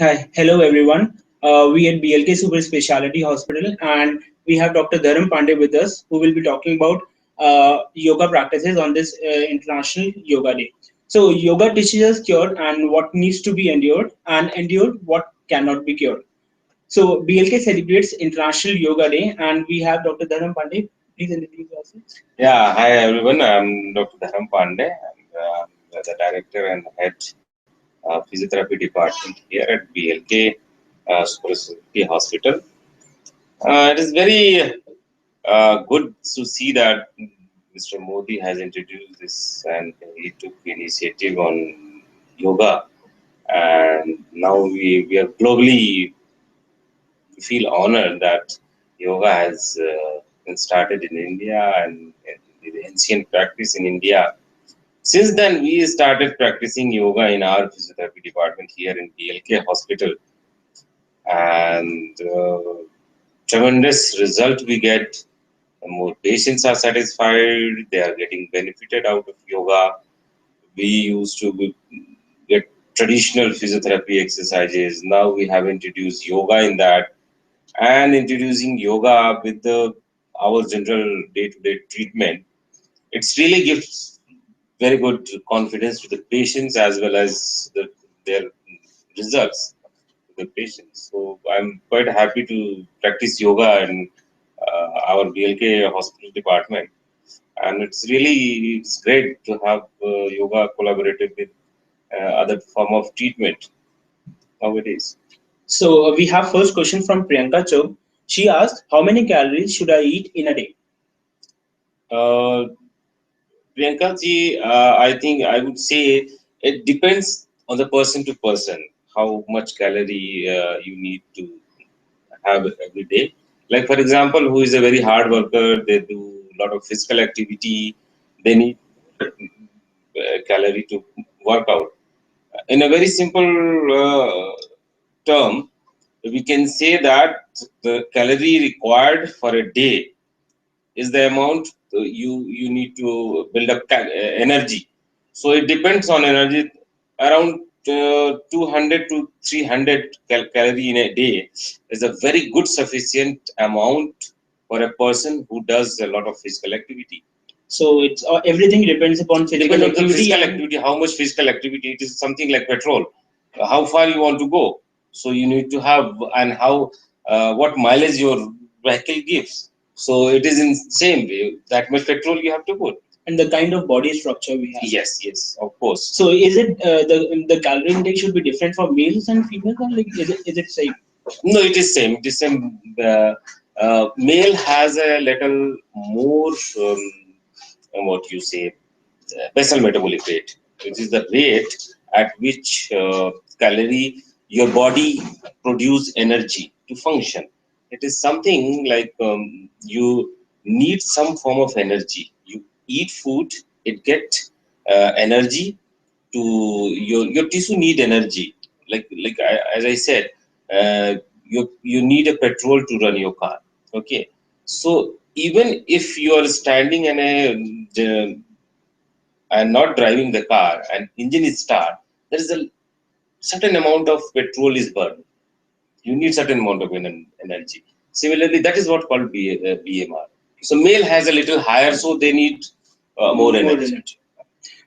Hi, hello everyone. We at BLK Super Speciality Hospital, and we have Dr. Dharam Pandey with us, who will be talking about yoga practices on this International Yoga Day. So, yoga teaches us cure and what needs to be endured, and endured what cannot be cured. So, BLK celebrates International Yoga Day, and we have Dr. Dharam Pandey. Please introduce yourself. Yeah, hi everyone. I'm Dr. Dharam Pandey. I'm the director and head physiotherapy department here at BLK Super Specialty Hospital. It is very good to see that Mr. Modi has introduced this and he took initiative on yoga. And now we are globally feel honored that yoga has been started in India and the ancient practice in India. Since then, we started practicing yoga in our physiotherapy department here in BLK Hospital, and tremendous result we get. The more patients are satisfied, they are getting benefited out of yoga. We used to get traditional physiotherapy exercises. Now we have introduced yoga in that, and introducing yoga with the our general day-to-day treatment. It's really gives very good confidence to the patients as well as their results to the patients. So I'm quite happy to practice yoga in our BLK hospital department, and it's great to have yoga collaborated with other form of treatment nowadays. So, we have first question from Priyanka Chou. She asked, "How many calories should I eat in a day?" Uh, Priyanka ji, I think I would say it depends on the person to person how much calorie you need to have every day. Like for example, who is a very hard worker, they do a lot of physical activity, they need calorie to work out. In a very simple term, we can say that the calorie required for a day is the amount you need to build up energy. So it depends on energy around 200 to 300 calorie in a day is a very good sufficient amount for a person who does a lot of physical activity. So it's everything depends upon physical Depends on the activity physical and activity, how much physical activity. It is something like petrol. How far you want to go. So you need to have and how what mileage your vehicle gives. So it is in same way that much petrol you have to put. and the kind of body structure we have. Yes, yes, of course. So is it the calorie intake should be different for males and females, or like is it same? No, it is same. It is same. Male has a little more what you say basal metabolic rate, which is the rate at which calorie your body produce energy to function. It is something like you need some form of energy. You eat food, it get energy to your tissue need energy. As I said, you need a petrol to run your car. Okay, so even if you are standing in a and not driving the car and engine is start, there is a certain amount of petrol is burned. You need certain amount of energy. Similarly, that is what called BMR. So male has a little higher, so they need more energy.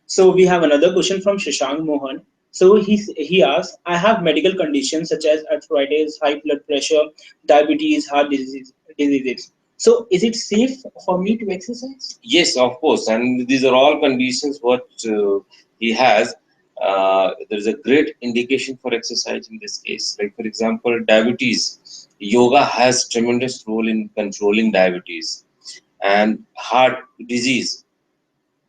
So we have another question from Shashank Mohan. So he asks, I have medical conditions such as arthritis, high blood pressure, diabetes, heart diseases. So is it safe for me to exercise? Yes, of course, and these are all conditions what he has. There is a great indication for exercise in this case. Like for example, diabetes. Yoga has tremendous role in controlling diabetes and heart disease.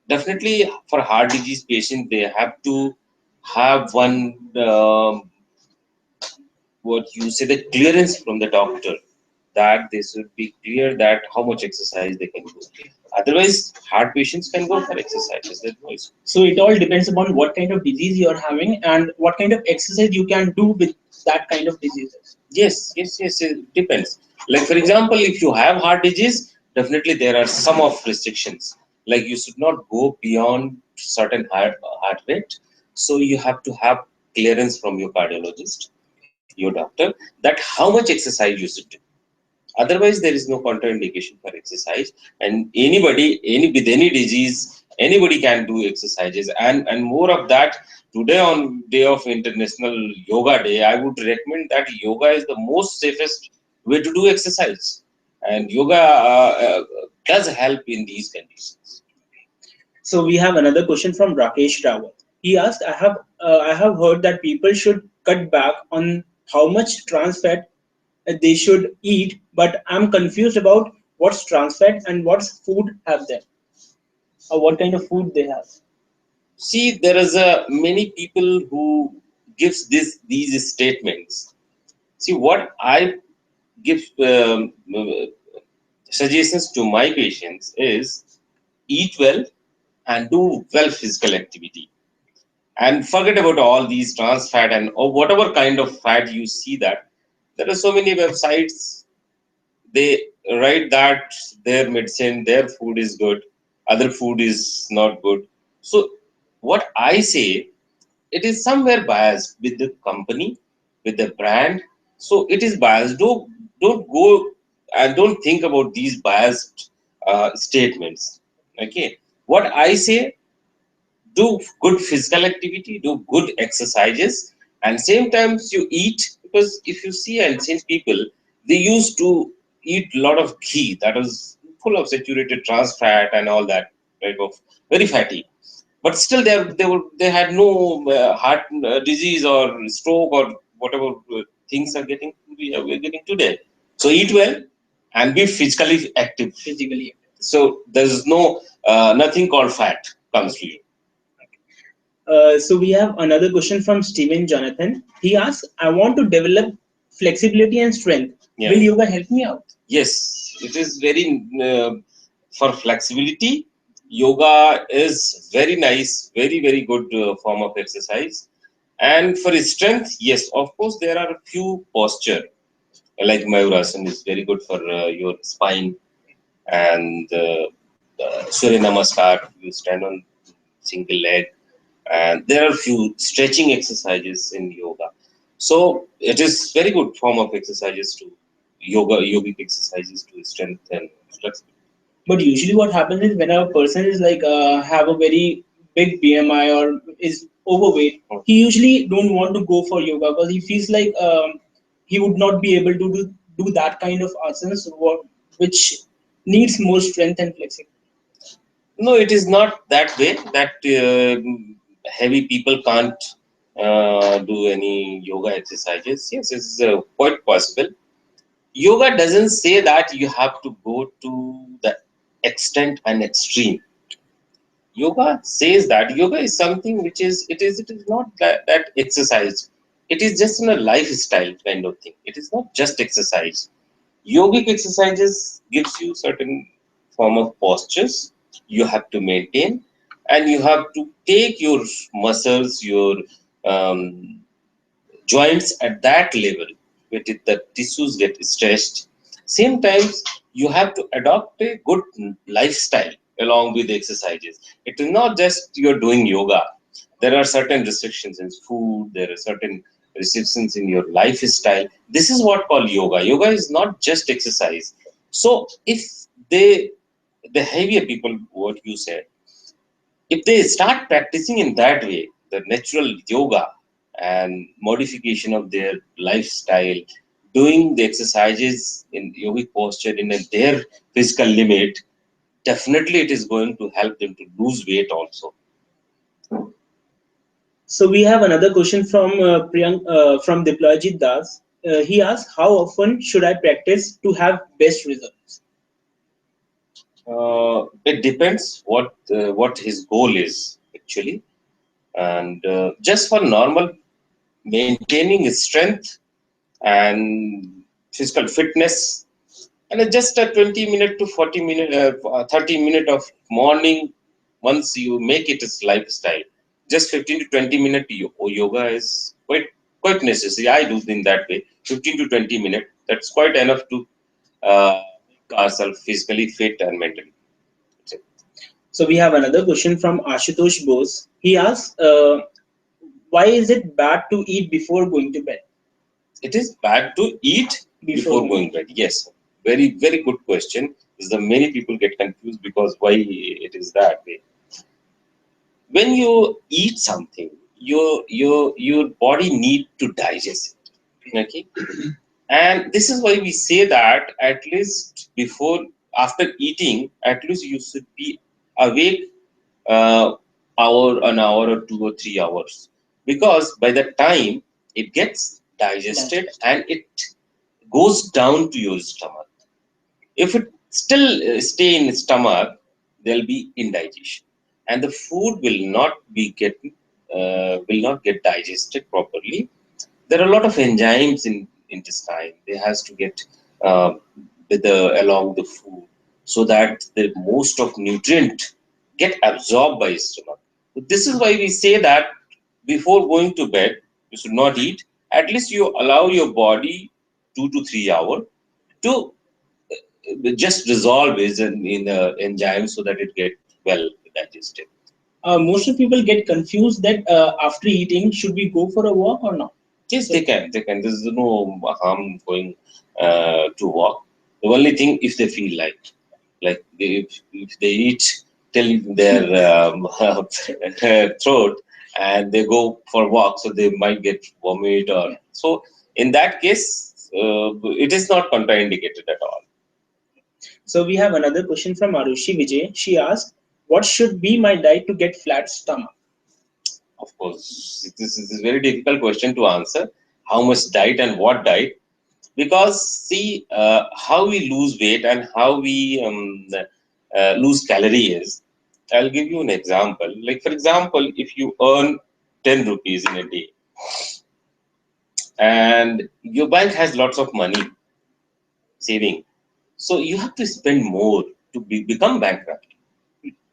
Definitely, for heart disease patient, they have to have one what you say the clearance from the doctor that they should be clear that how much exercise they can do. Otherwise, heart patients can go for exercises. There's no issue. So it all depends upon what kind of disease you are having and what kind of exercise you can do with that kind of diseases. Yes, yes, yes. It depends. Like for example, if you have heart disease, definitely there are some of restrictions. Like you should not go beyond certain heart rate. So you have to have clearance from your cardiologist. your doctor that how much exercise you should do. Otherwise, there is no contraindication for exercise, and anybody, any with any disease, anybody can do exercises. And more of that, today on day of International Yoga Day, I would recommend that yoga is the most safest way to do exercise, and yoga does help in these conditions. So we have another question from Rakesh Rawat. He asked, I have heard that people should cut back on how much trans fat they should eat, but I'm confused about what's trans fat and what's food have them, or what kind of food they have. See, there is a many people who gives these statements. See, what I give suggestions to my patients is eat well and do well physical activity, and forget about all these trans fat and or whatever kind of fat you see. That there are so many websites, they write that their medicine, their food is good, other food is not good. So what I say, it is somewhere biased with the company, with the brand. So it is biased. Don't go and don't think about these biased statements. Okay, what I say, do good physical activity, do good exercises, and same times you eat. Because if you see ancient people, they used to eat a lot of ghee that was full of saturated trans fat and all that type of very fatty, but still they had no heart disease or stroke or whatever things are getting we're getting today. So eat well and be physically active. Physically. So there's no nothing called fat comes to you. So we have another question from Steven Jonathan. He asks, I want to develop flexibility and strength. Yeah. Will yoga help me out? Yes, it is very for flexibility. Yoga is very nice, very good form of exercise. And for strength, yes, of course, there are a few posture like Mayurasana is very good for your spine, and Surya Namaskar, you stand on single leg, and there are few stretching exercises in yoga. So it is very good form of exercises to yogic exercises to strengthen flexibility. But usually, what happens is when a person is like have a very big BMI or is overweight, he usually don't want to go for yoga because he feels like he would not be able to do that kind of asanas, which needs more strength and flexibility. No, it is not that way that heavy people can't do any yoga exercises. Yes, it's quite possible. Yoga doesn't say that you have to go to the extent and extreme. Yoga says that yoga is something which it is not that exercise. It is just in a lifestyle kind of thing. It is not just exercise. Yogic exercises gives you certain form of postures you have to maintain, and you have to take your muscles, your um, joints at that level where the tissues get stretched. Same times you have to adopt a good lifestyle along with the exercises. It is not just you're doing yoga. There are certain restrictions in food, there are certain restrictions in your lifestyle. This is what called yoga. Yoga is not just exercise. So if they the heavier people, what you said, if they start practicing in that way, the natural yoga and modification of their lifestyle, doing the exercises in yogic posture in their physical limit, definitely it is going to help them to lose weight also. So we have another question from from Diplojit Das. He asks, how often should I practice to have best results? It depends what his goal is actually, and just for normal maintaining his strength and physical fitness, and just a 20 minute to 40 minute 30 minute of morning, once you make it as lifestyle, just 15 to 20 minute yoga is quite necessary. I do in that way, 15 to 20 minute, that's quite enough to make ourselves physically fit and mentally. So we have another question from Ashutosh Bose. He asks, why is it bad to eat before going to bed? It is bad to eat before going bed. Yes, very very good question. Is the many people get confused because why it is that way. When you eat something, your body need to digest it. Okay, and this is why we say that at least before after eating, at least you should be awake uh, an hour or 2 or 3 hours, because by the time it gets digested and it goes down to your stomach, if it still stay in the stomach, there'll be indigestion, and the food will not get digested properly. There are a lot of enzymes in intestine. They has to get uh, along the food, so that the most of nutrient get absorbed by stomach. So this is why we say that before going to bed you should not eat. At least you allow your body 2 to 3 hours to just dissolve is in the enzyme, so that it get well digested. Most of people get confused that after eating, should we go for a walk or not? Yes, they can. They can. There's no harm going to walk. The only thing, if they feel if they eat till their throat and they go for walk, so they might get vomit or so. In that case, it is not contraindicated at all. So we have another question from Arushi Vijay. She asked, "What should be my diet to get flat stomach?" Of course, this is a very difficult question to answer. How much diet and what diet? Because see, how we lose weight and how we lose calories. I'll give you an example. Like for example, if you earn 10 rupees in a day and your bank has lots of money saving, so you have to spend more to become bankrupt.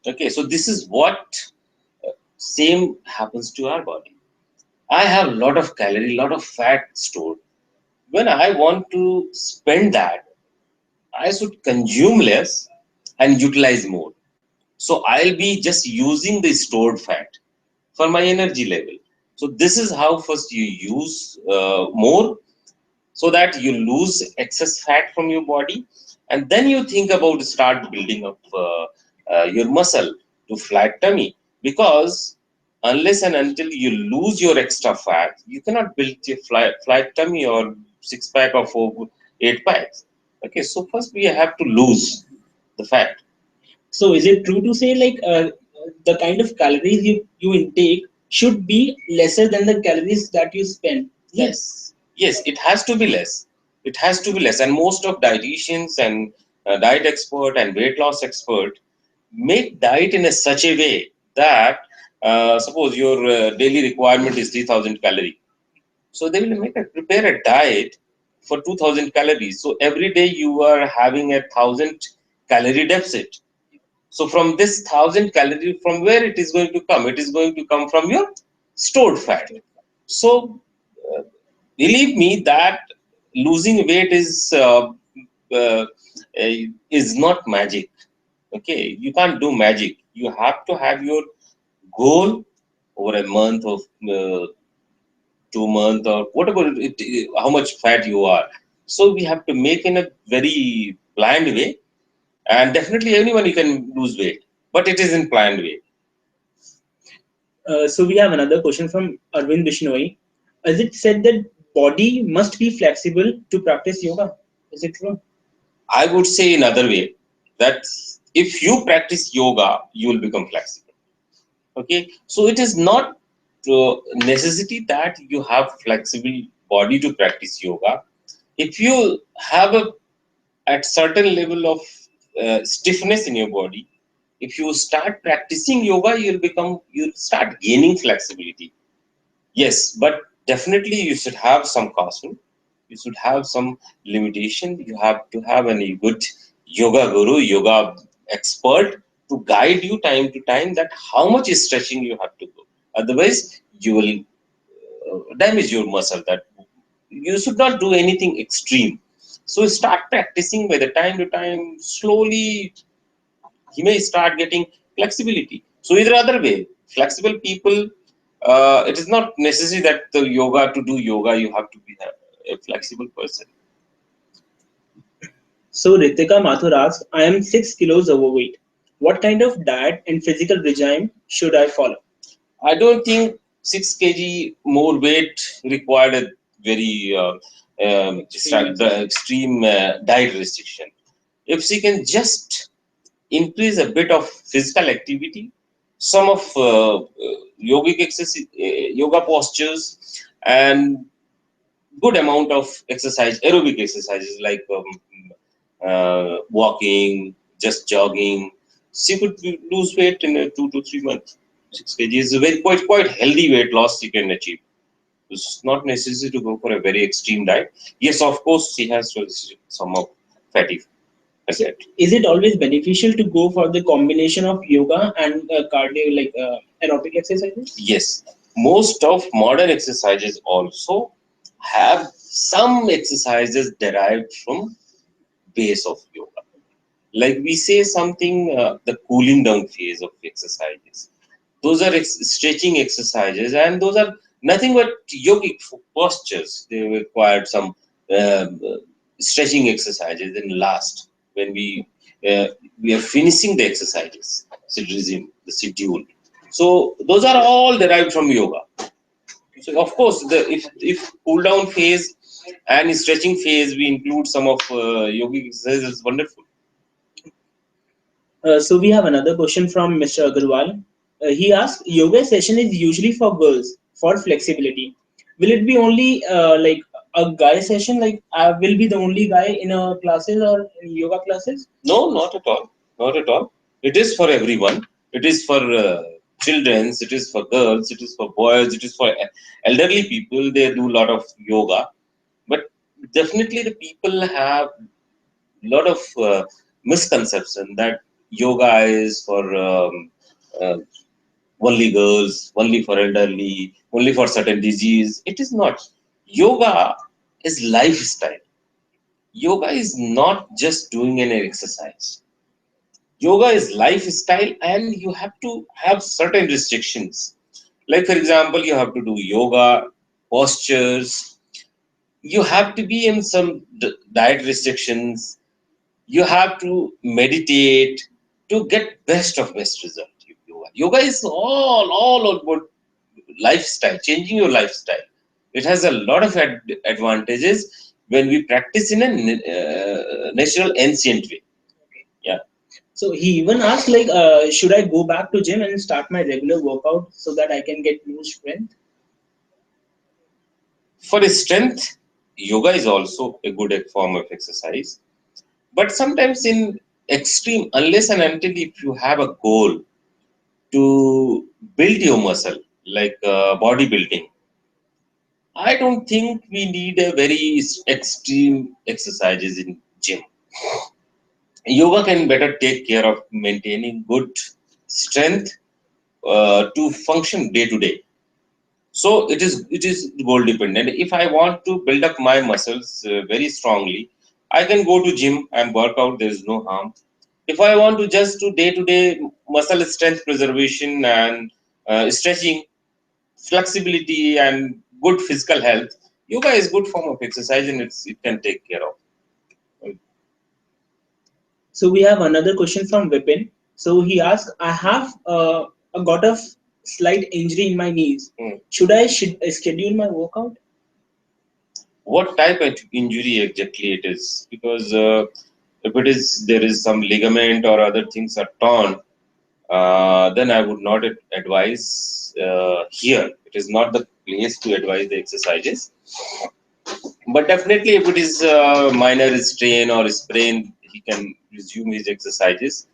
Okay, so this is what same happens to our body. I have a lot of calorie, lot of fat stored. When I want to spend that, I should consume less and utilize more. So I'll be just using the stored fat for my energy level. So this is how first you use more, so that you lose excess fat from your body, and then you think about start building up your muscle to flat tummy. Because unless and until you lose your extra fat, you cannot build a flat tummy or six pack or four, 8 packs. Okay, so first we have to lose the fat. So is it true to say like the kind of calories you intake should be lesser than the calories that you spend? Yes, yes, it has to be less. It has to be less, and most of dietitians and diet expert and weight loss expert make diet in a such a way that suppose your daily requirement is 3,000 calorie, so they will prepare a diet for 2,000 calories. So every day you are having 1,000 calorie deficit. So from this 1,000 calorie, from where it is going to come? It is going to come from your stored fat. So believe me that losing weight uh, is not magic. Okay, you can't do magic. You have to have your goal over a month of 2 months or whatever how much fat you are. So we have to make in a very planned way, and definitely anyone you can lose weight, but it is in planned way. So we have another question from Arvind Bishnoi. Is it said that body must be flexible to practice yoga? Is it true? I would say another way that if you practice yoga, you will become flexible. Okay, so it is not necessity that you have flexible body to practice yoga. If you have a at certain level of stiffness in your body, if you start practicing yoga, you'll start gaining flexibility. Yes, but definitely you should have some caution. You should have some limitation. You have to have a good yoga guru, yoga expert to guide you time to time that how much stretching you have to go. Otherwise, you will damage your muscle. That you should not do anything extreme. So start practicing by the time to time. Slowly, he may start getting flexibility. So either other way, flexible people, it is not necessary that the yoga to do yoga you have to be a flexible person. So Ritika Mathur asks, I am 6 kilos overweight. What kind of diet and physical regime should I follow? I don't think 6 kg more weight required a very the extreme diet restriction. If she can just increase a bit of physical activity, some of yogic exercise, yoga postures, and good amount of exercise, aerobic exercises like walking, just jogging. She could lose weight in 2 to 3 months. 6 kg is a very quite healthy weight loss she can achieve. It's not necessary to go for a very extreme diet. Yes, of course, she has to restrict some of fatty So fat. is it always beneficial to go for the combination of yoga and cardio, like aerobic exercises? Yes, most of modern exercises also have some exercises derived from base of yoga. Like we say something, the cooling down phase of exercises. Those are stretching exercises, and those are nothing but yogic postures. They required some stretching exercises. Then last, when we are finishing the exercises, so resume the schedule. So those are all derived from yoga. So of course, the if cool down phase and stretching phase we include some of yogic exercises, is wonderful. So we have another question from Mr. Agarwal. He asks, yoga session is usually for girls for flexibility. Will it be only like a guy session? Like I will be the only guy in a classes or in yoga classes? No, not at all. Not at all. It is for everyone. It is for children. It is for girls. It is for boys. It is for elderly people. They do a lot of yoga. But definitely, the people have a lot of misconception that yoga is for uh, only girls, only for elderly, only for certain disease. It is not. Yoga is lifestyle. Yoga is not just doing an exercise. Yoga is lifestyle, and you have to have certain restrictions. Like for example, you have to do yoga postures, you have to be in some diet restrictions, you have to meditate to get best of best result. Yoga is all about lifestyle, changing your lifestyle. It has a lot of advantages when we practice in a natural ancient way. Yeah. So he even asked like, should I go back to gym and start my regular workout so that I can get more strength? For strength, yoga is also a good form of exercise. But sometimes in extreme, unless and until if you have a goal to build your muscle, like bodybuilding, I don't think we need a very extreme exercises in gym. Yoga can better take care of maintaining good strength to function day to day. So it is goal dependent. If I want to build up my muscles very strongly, I can go to gym and work out. There is no harm. If I want to just do day to day muscle strength preservation and stretching, flexibility and good physical health, yoga is good form of exercise, and it can take care of. So we have another question from Vipin. So he asked, I have got a slight injury in my knees. Hmm. Should I schedule my workout? What type of injury exactly it is? Because if it is there is some ligament or other things are torn, then I would not advise here. It is not the place to advise the exercises. But definitely, if it is minor strain or sprain, he can resume his exercises.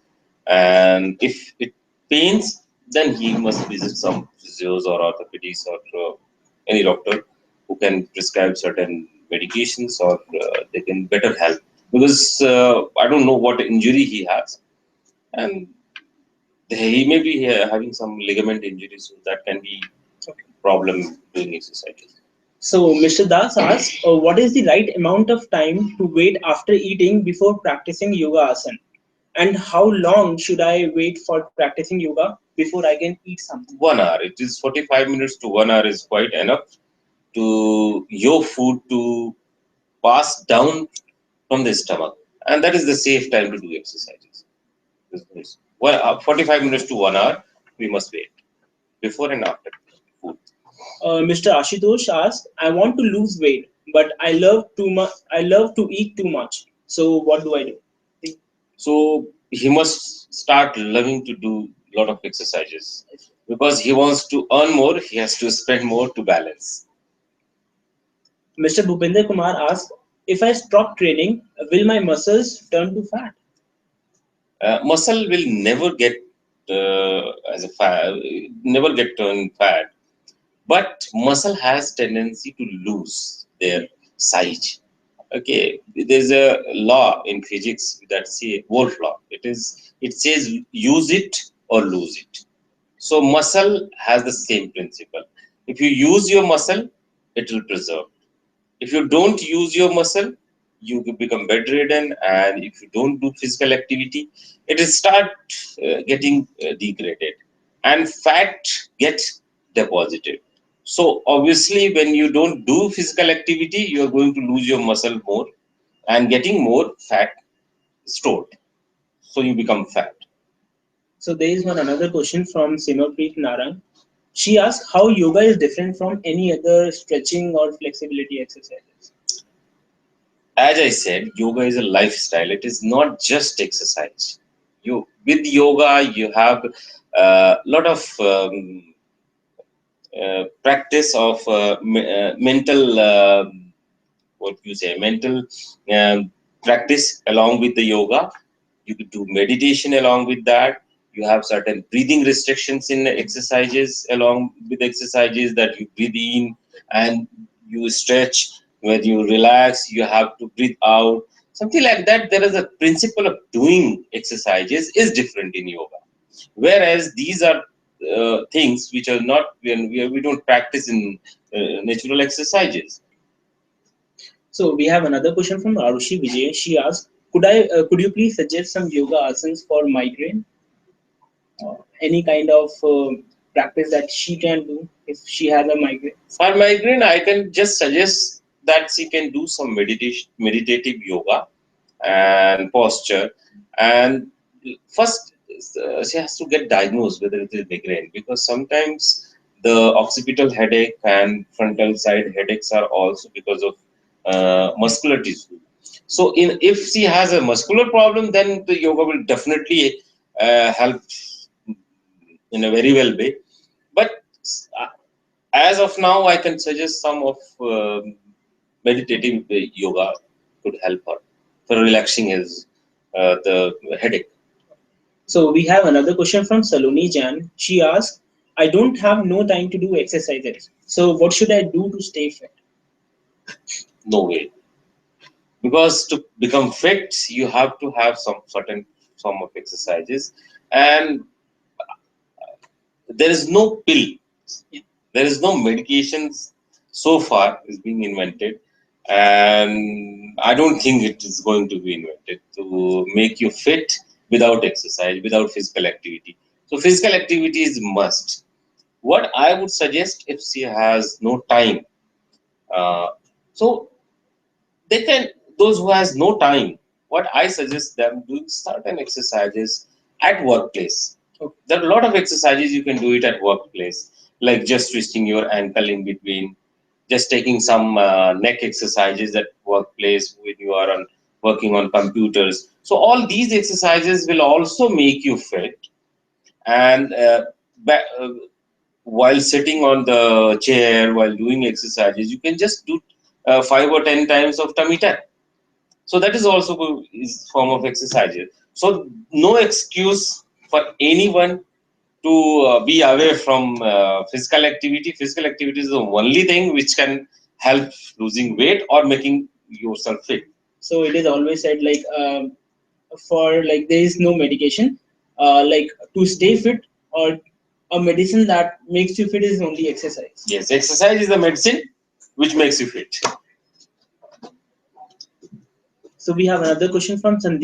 And if it pains, then he must visit some physios or orthopedics or any doctor who can prescribe certain medications, or they can better help. Because I don't know what injury he has, and he may be having some ligament injuries, so that can be problem doing exercises. So Mr. Das asks, what is the right amount of time to wait after eating before practicing yoga asana? And how long should I wait for practicing yoga before I can eat something? 1 hour. It is 45 minutes to 1 hour is quite enough to your food to pass down from the stomach, and that is the safe time to do exercises. Well, 45 minutes to 1 hour, we must wait before and after food. Mr. Ashutosh asked, I want to lose weight, but I love too much. I love to eat too much. So what do I do? So he must start loving to do a lot of exercises because he wants to earn more. He has to spend more to balance. Mr. Bhupinder Kumar asked, if I stop training, will my muscles turn to fat? Muscle will never get as a fat, never get turned fat, but muscle has tendency to lose their size. Okay, there's a law in physics that say Wolff law. It says use it or lose it. So muscle has the same principle. If you use your muscle, it will preserve. If you don't use your muscle, you become bedridden, and if you don't do physical activity, it will start getting degraded, and fat gets deposited. So obviously, when you don't do physical activity, you are going to lose your muscle more and getting more fat stored. So you become fat. So there is one another question from Simmerpreet Narang. She asked how yoga is different from any other stretching or flexibility exercises. As I said, yoga is a lifestyle. It is not just exercise. You with yoga, you have a lot of practice of mental what you say mental um, practice along with the yoga. You could do meditation along with that. You have certain breathing restrictions in the exercises. Along with exercises that you breathe in and you stretch, when you relax you have to breathe out, something like that. There is a principle of doing exercises is different in yoga, whereas these are things which are not, when we don't practice in natural exercises. So we have another question from Arushi Vijay. She asked, could you please suggest some yoga asanas for migraine? Any kind of practice that she can do if she has a migraine? For migraine, I can just suggest that she can do some meditation, meditative yoga and posture. And first, she has to get diagnosed whether it is migraine, because sometimes the occipital headache and frontal side headaches are also because of muscular tissue. So, if she has a muscular problem, then the yoga will definitely help in a very well way. But uh, as of now, I can suggest some of meditative yoga could help her for relaxing his the headache. So we have another question from Saloni Jan. She asked, I don't have no time to do exercises. So what should I do to stay fit? No way, because to become fit, you have to have some certain form of exercises, and there is no pill, there is no medications so far is being invented, and I don't think it is going to be invented to make you fit without exercise, without physical activity. So physical activity is must. What I would suggest, if she has no time, uh, so they can, those who has no time, what I suggest them doing certain exercises at workplace. Okay. There are a lot of exercises you can do it at workplace, like just twisting your ankle in between, just taking some neck exercises at workplace when you are on working on computers. So all these exercises will also make you fit. And while sitting on the chair while doing exercises, you can just do 5 or 10 times of tummy tuck. So that is also is form of exercises. So no excuse for anyone to be away from physical activity. Physical activity is the only thing which can help losing weight or making yourself fit. So it is always said like for like there is no medication like to stay fit, or a medicine that makes you fit is only exercise. Yes, exercise is the medicine which makes you fit. So we have another question from Sandeep.